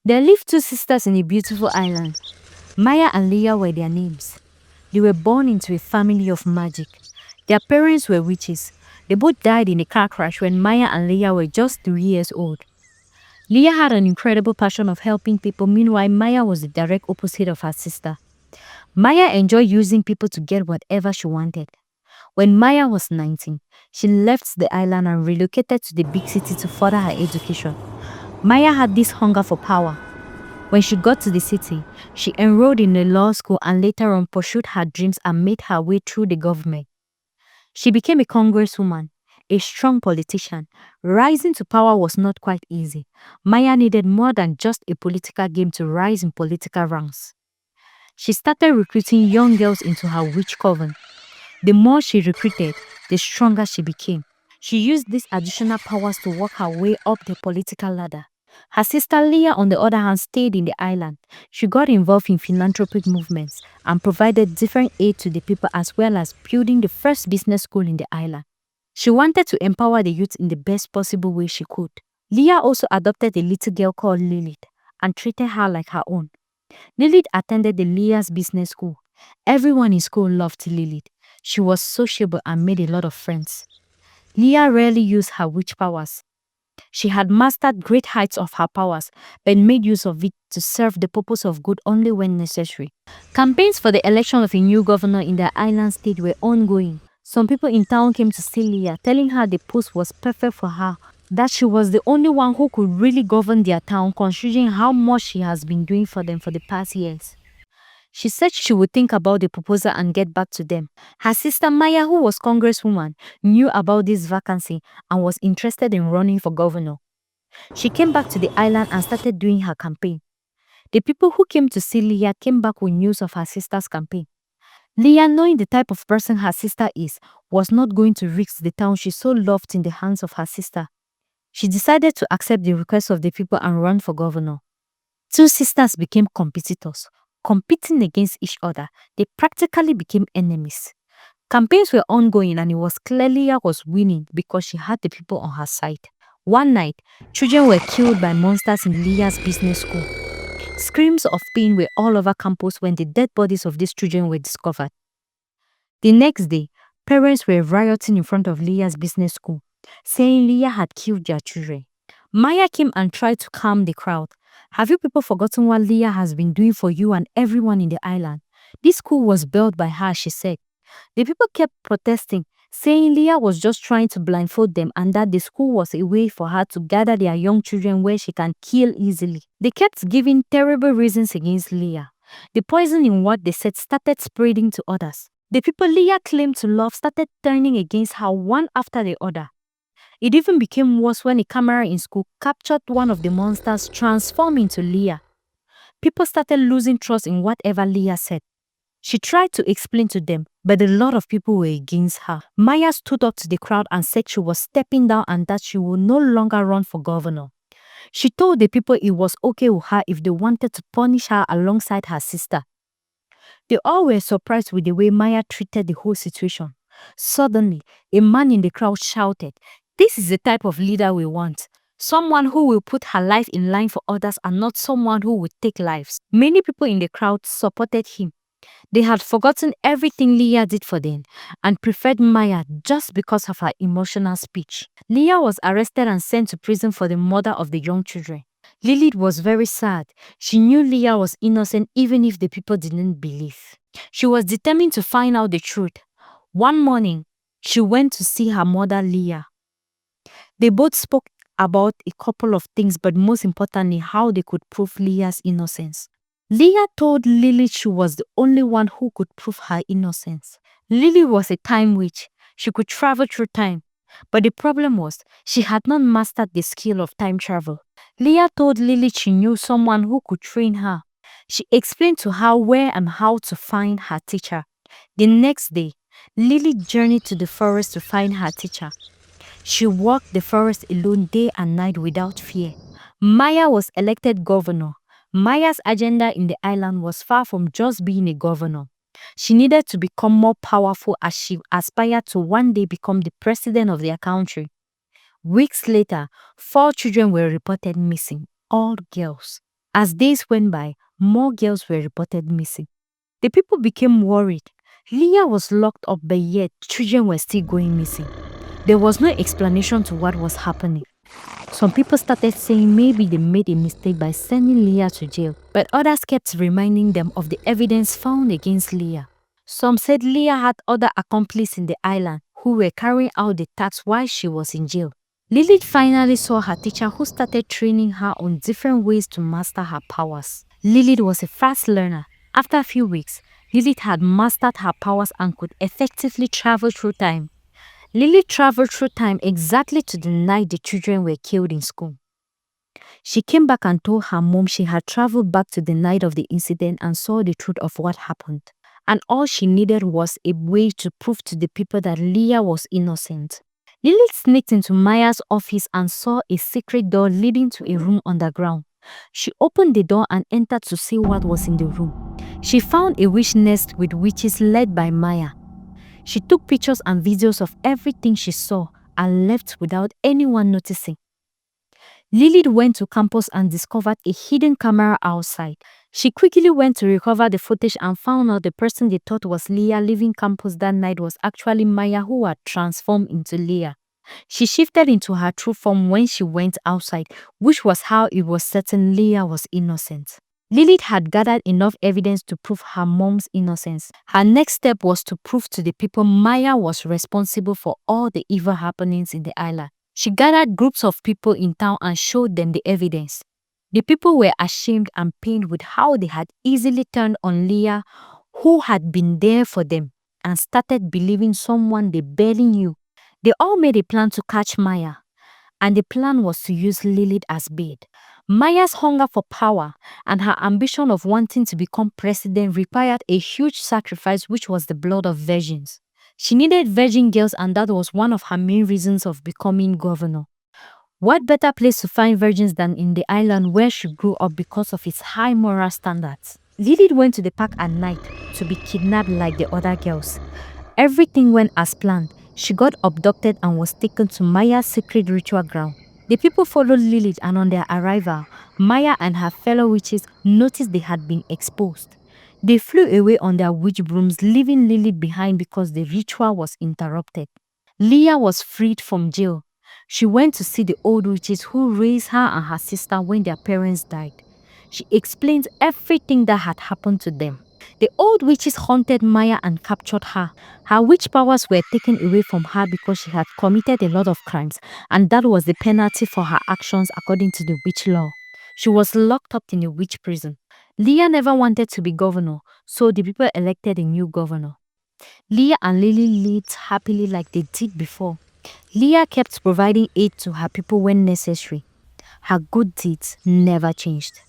There lived two sisters in a beautiful island. Maya and Leah were their names. They were born into a family of magic. Their parents were witches. They both died in a car crash when Maya and Leah were just 3 years old. Leah had an incredible passion of helping people, meanwhile, Maya was the direct opposite of her sister. Maya enjoyed using people to get whatever she wanted. When Maya was 19, she left the island and relocated to the big city to further her education. Maya had this hunger for power. When she got to the city, she enrolled in a law school and later on pursued her dreams and made her way through the government. She became a congresswoman, a strong politician. Rising to power was not quite easy. Maya needed more than just a political game to rise in political ranks. She started recruiting young girls into her witch coven. The more she recruited, the stronger she became. She used these additional powers to work her way up the political ladder. Her sister Leah, on the other hand, stayed in the island. She got involved in philanthropic movements and provided different aid to the people as well as building the first business school in the island. She wanted to empower the youth in the best possible way she could. Leah also adopted a little girl called Lilith and treated her like her own. Lilith attended the Leah's business school. Everyone in school loved Lilith. She was sociable and made a lot of friends. Leah rarely used her witch powers. She had mastered great heights of her powers, but made use of it to serve the purpose of good only when necessary. Campaigns for the election of a new governor in the island state were ongoing. Some people in town came to see Leah, telling her the post was perfect for her, that she was the only one who could really govern their town, considering how much she has been doing for them for the past years. She said she would think about the proposal and get back to them. Her sister Maya, who was congresswoman, knew about this vacancy and was interested in running for governor. She came back to the island and started doing her campaign. The people who came to see Leah came back with news of her sister's campaign. Leah, knowing the type of person her sister is, was not going to risk the town she so loved in the hands of her sister. She decided to accept the request of the people and run for governor. Two sisters became competitors. Competing against each other, they practically became enemies. Campaigns were ongoing and it was clear Leah was winning because she had the people on her side. One night, children were killed by monsters in Leah's business school. Screams of pain were all over campus when the dead bodies of these children were discovered. The next day, parents were rioting in front of Leah's business school, saying Leah had killed their children. Maya came and tried to calm the crowd. Have you people forgotten what Leah has been doing for you and everyone in the island? This school was built by her, she said. The people kept protesting, saying Leah was just trying to blindfold them and that the school was a way for her to gather their young children where she can kill easily. They kept giving terrible reasons against Leah. The poison in what they said started spreading to others. The people Leah claimed to love started turning against her one after the other. It even became worse when a camera in school captured one of the monsters transform into Leah. People started losing trust in whatever Leah said. She tried to explain to them, but a lot of people were against her. Maya stood up to the crowd and said she was stepping down and that she would no longer run for governor. She told the people it was okay with her if they wanted to punish her alongside her sister. They all were surprised with the way Maya treated the whole situation. Suddenly, a man in the crowd shouted, "This is the type of leader we want. Someone who will put her life in line for others and not someone who would take lives." Many people in the crowd supported him. They had forgotten everything Leah did for them and preferred Maya just because of her emotional speech. Leah was arrested and sent to prison for the murder of the young children. Lilith was very sad. She knew Leah was innocent even if the people didn't believe. She was determined to find out the truth. One morning, she went to see her mother Leah. They both spoke about a couple of things, but most importantly, how they could prove Leah's innocence. Leah told Lilith she was the only one who could prove her innocence. Lilith was a time witch. She could travel through time. But the problem was, she had not mastered the skill of time travel. Leah told Lilith she knew someone who could train her. She explained to her where and how to find her teacher. The next day, Lilith journeyed to the forest to find her teacher. She walked the forest alone day and night without fear. Maya was elected governor. Maya's agenda in the island was far from just being a governor. She needed to become more powerful as she aspired to one day become the president of their country. Weeks later, 4 children were reported missing, all girls. As days went by, more girls were reported missing. The people became worried. Leah was locked up, but yet children were still going missing. There was no explanation to what was happening. Some people started saying maybe they made a mistake by sending Leah to jail, but others kept reminding them of the evidence found against Leah. Some said Leah had other accomplices in the island who were carrying out the tasks while she was in jail. Lilith finally saw her teacher, who started training her on different ways to master her powers. Lilith was a fast learner. After a few weeks, Lilith had mastered her powers and could effectively travel through time. Lilith traveled through time exactly to the night the children were killed in school. She came back and told her mom she had traveled back to the night of the incident and saw the truth of what happened. And all she needed was a way to prove to the people that Leah was innocent. Lilith sneaked into Maya's office and saw a secret door leading to a room underground. She opened the door and entered to see what was in the room. She found a witch nest with witches led by Maya. She took pictures and videos of everything she saw and left without anyone noticing. Lilith went to campus and discovered a hidden camera outside. She quickly went to recover the footage and found out the person they thought was Leah leaving campus that night was actually Maya, who had transformed into Leah. She shifted into her true form when she went outside, which was how it was certain Leah was innocent. Lilith had gathered enough evidence to prove her mom's innocence. Her next step was to prove to the people Maya was responsible for all the evil happenings in the island. She gathered groups of people in town and showed them the evidence. The people were ashamed and pained with how they had easily turned on Leah, who had been there for them, and started believing someone they barely knew. They all made a plan to catch Maya, and the plan was to use Lilith as bait. Maya's hunger for power and her ambition of wanting to become president required a huge sacrifice, which was the blood of virgins. She needed virgin girls, and that was one of her main reasons of becoming governor. What better place to find virgins than in the island where she grew up because of its high moral standards? Lilith went to the park at night to be kidnapped like the other girls. Everything went as planned. She got abducted and was taken to Maya's secret ritual ground. The people followed Lilith, and on their arrival, Maya and her fellow witches noticed they had been exposed. They flew away on their witch brooms, leaving Lilith behind because the ritual was interrupted. Leah was freed from jail. She went to see the old witches who raised her and her sister when their parents died. She explained everything that had happened to them. The old witches haunted Maya and captured her. Her witch powers were taken away from her because she had committed a lot of crimes, and that was the penalty for her actions according to the witch law. She was locked up in a witch prison. Leah never wanted to be governor, so the people elected a new governor. Leah and Lily lived happily like they did before. Leah kept providing aid to her people when necessary. Her good deeds never changed.